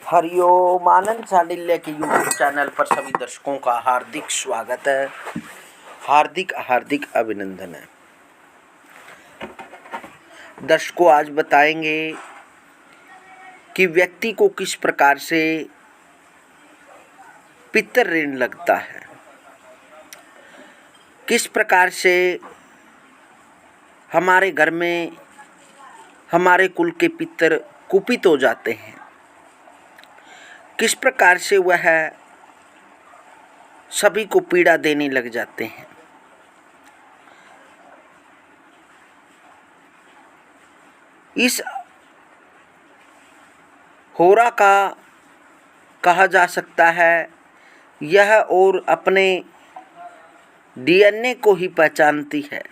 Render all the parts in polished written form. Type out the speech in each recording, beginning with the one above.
हरिओम आनंद शांडिल्य के YouTube channel पर सभी दर्शकों का हार्दिक स्वागत है। हार्दिक अभिनंदन है। दर्शकों, आज बताएंगे कि व्यक्ति को किस प्रकार से पितर ऋण लगता है, किस प्रकार से हमारे घर में हमारे कुल के पितर कुपित हो जाते हैं, किस प्रकार से वह सभी को पीड़ा देने लग जाते हैं। इस होरा का कहा जा सकता है यह और अपने डीएनए को ही पहचानती है।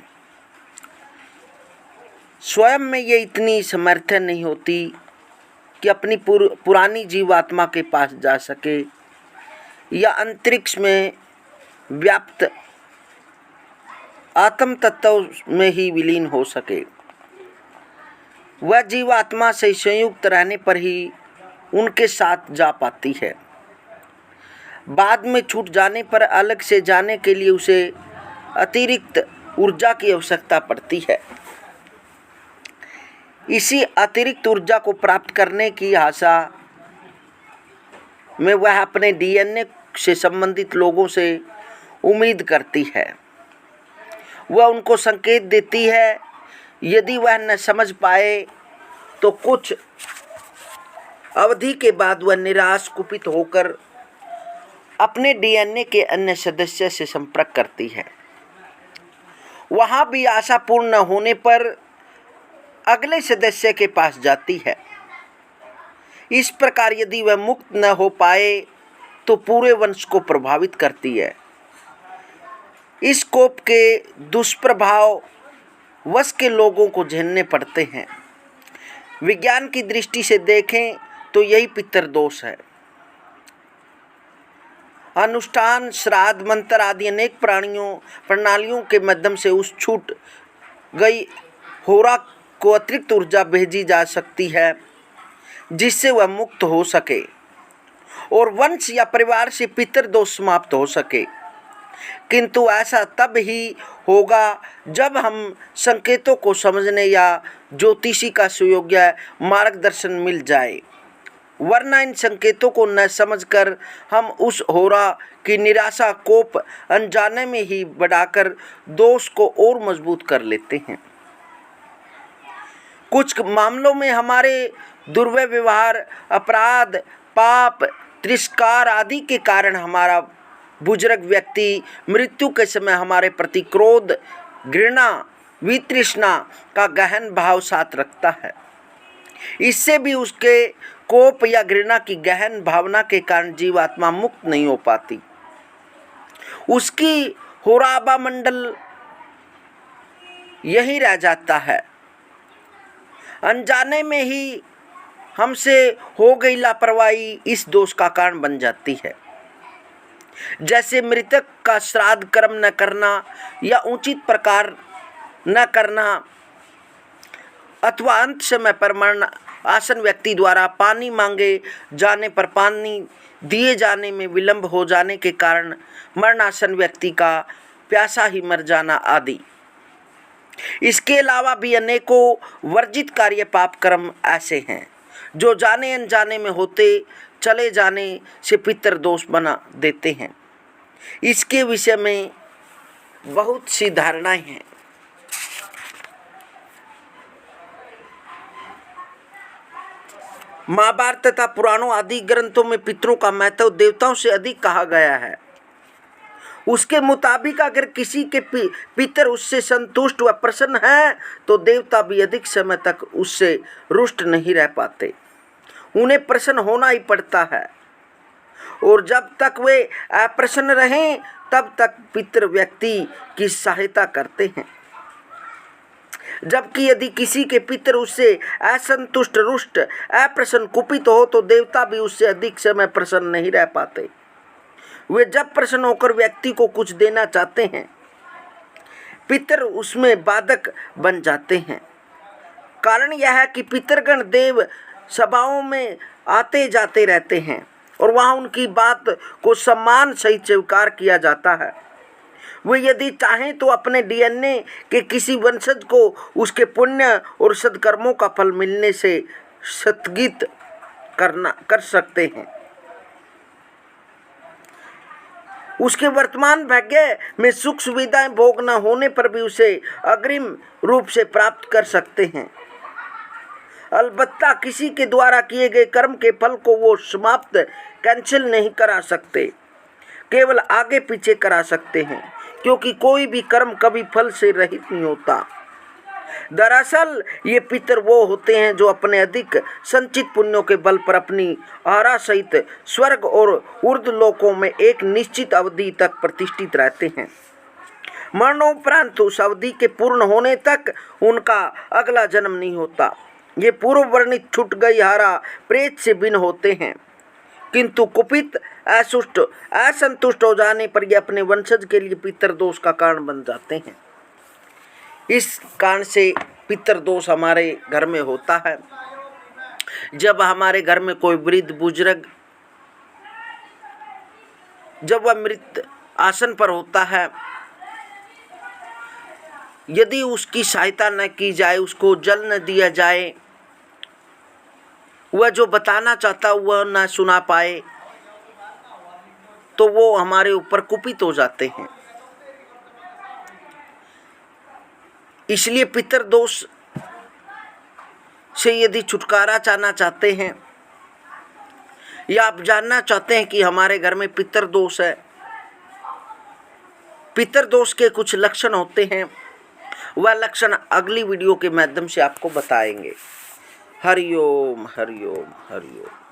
स्वयं में ये इतनी समर्थ नहीं होती कि अपनी पुरानी जीवात्मा के पास जा सके या अंतरिक्ष में व्याप्त आत्म तत्व में ही विलीन हो सके। वह जीवात्मा से संयुक्त रहने पर ही उनके साथ जा पाती है। बाद में छूट जाने पर अलग से जाने के लिए उसे अतिरिक्त ऊर्जा की आवश्यकता पड़ती है। इसी अतिरिक्त ऊर्जा को प्राप्त करने की आशा में वह अपने डीएनए से संबंधित लोगों से उम्मीद करती है। वह उनको संकेत देती है। यदि वह न समझ पाए तो कुछ अवधि के बाद वह निराश कुपित होकर अपने डीएनए के अन्य सदस्य से संपर्क करती है। वहाँ भी आशा पूर्ण न होने पर अगले सदस्य के पास जाती है। इस प्रकार यदि वह मुक्त न हो पाए तो पूरे वंश को प्रभावित करती है। इस कोप के दुष्प्रभाव वश के लोगों को झेलने पड़ते हैं। विज्ञान की दृष्टि से देखें तो यही पितर दोष है। अनुष्ठान, श्राद्ध, मंत्र आदि अनेक प्रणालियों के माध्यम से उस छूट गई होरा को अतिरिक्त ऊर्जा भेजी जा सकती है जिससे वह मुक्त हो सके और वंश या परिवार से पितर दोष समाप्त हो सके। किंतु ऐसा तब ही होगा जब हम संकेतों को समझने या ज्योतिषी का सुयोग्य मार्गदर्शन मिल जाए, वरना इन संकेतों को न समझकर हम उस होरा की निराशा कोप अनजाने में ही बढ़ाकर दोष को और मजबूत कर लेते हैं। कुछ मामलों में हमारे दुर्व्यवहार, अपराध, पाप, तिरस्कार आदि के कारण हमारा बुजुर्ग व्यक्ति मृत्यु के समय हमारे प्रति क्रोध, घृणा, वितृष्णा का गहन भाव साथ रखता है। इससे भी उसके कोप या घृणा की गहन भावना के कारण जीवात्मा मुक्त नहीं हो पाती। उसकी होराबा मंडल यही रह जाता है। अनजाने में ही हमसे हो गई लापरवाही इस दोष का कारण बन जाती है। जैसे मृतक का श्राद्ध कर्म न करना या उचित प्रकार न करना अथवा अंत समय पर मरण आसन व्यक्ति द्वारा पानी मांगे जाने पर पानी दिए जाने में विलंब हो जाने के कारण मरणासन व्यक्ति का प्यासा ही मर जाना आदि। इसके अलावा भी अनेकों वर्जित कार्य पाप कर्म ऐसे हैं जो जाने अनजाने में होते चले जाने से पितर दोष बना देते हैं। इसके विषय में बहुत सी धारणाएं हैं। महाभारत तथा पुराणों आदि ग्रंथों में पितरों का महत्व देवताओं से अधिक कहा गया है। उसके मुताबिक अगर किसी के पितर उससे संतुष्ट व प्रसन्न हैं तो देवता भी अधिक समय तक उससे रुष्ट नहीं रह पाते। उन्हें प्रसन्न होना ही पड़ता है और जब तक वे अप्रसन्न रहें तब तक पितर व्यक्ति की सहायता करते हैं। जबकि यदि किसी के पितर उससे असंतुष्ट, रुष्ट, अप्रसन्न, कुपित हो तो देवता भी उससे अधिक समय प्रसन्न नहीं रह पाते। वे जब प्रसन्न होकर व्यक्ति को कुछ देना चाहते हैं, पितर उसमें बाधक बन जाते हैं। कारण यह है कि पितरगण देव सभाओं में आते जाते रहते हैं और वहाँ उनकी बात को सम्मान सहित स्वीकार किया जाता है। वे यदि चाहें तो अपने डीएनए के किसी वंशज को उसके पुण्य और सद्कर्मों का फल मिलने से स्थगित कर सकते हैं। उसके वर्तमान भाग्य में सुख सुविधाएं भोग न होने पर भी उसे अग्रिम रूप से प्राप्त कर सकते हैं। अलबत्ता किसी के द्वारा किए गए कर्म के फल को वो समाप्त कैंसिल नहीं करा सकते, केवल आगे पीछे करा सकते हैं, क्योंकि कोई भी कर्म कभी फल से रहित नहीं होता। दरअसल ये पितर वो होते हैं जो अपने अधिक संचित पुण्यों के बल पर अपनी आरा सहित स्वर्ग और ऊर्ध्वलोकों में एक निश्चित अवधि तक प्रतिष्ठित रहते हैं। मरणोपरांत उस अवधि के पूर्ण होने तक उनका अगला जन्म नहीं होता। ये पूर्व वर्णित छूट गई हारा प्रेत से भिन्न होते हैं, किंतु कुपित असंतुष्ट हो जाने पर ये अपने वंशज के लिए पितर दोष का कारण बन जाते हैं। इस कारण से पितर दोष हमारे घर में होता है। जब हमारे घर में कोई वृद्ध बुजुर्ग जब वह मृत आसन पर होता है, यदि उसकी सहायता न की जाए, उसको जल न दिया जाए, वह जो बताना चाहता वह न सुना पाए, तो वो हमारे ऊपर कुपित हो जाते हैं। इसलिए पितर दोष से यदि छुटकारा चाहना चाहते हैं या आप जानना चाहते हैं कि हमारे घर में पितर दोष है, पितर दोष के कुछ लक्षण होते हैं, वह लक्षण अगली वीडियो के माध्यम से आपको बताएंगे। हरिओम हरिओम हरिओम।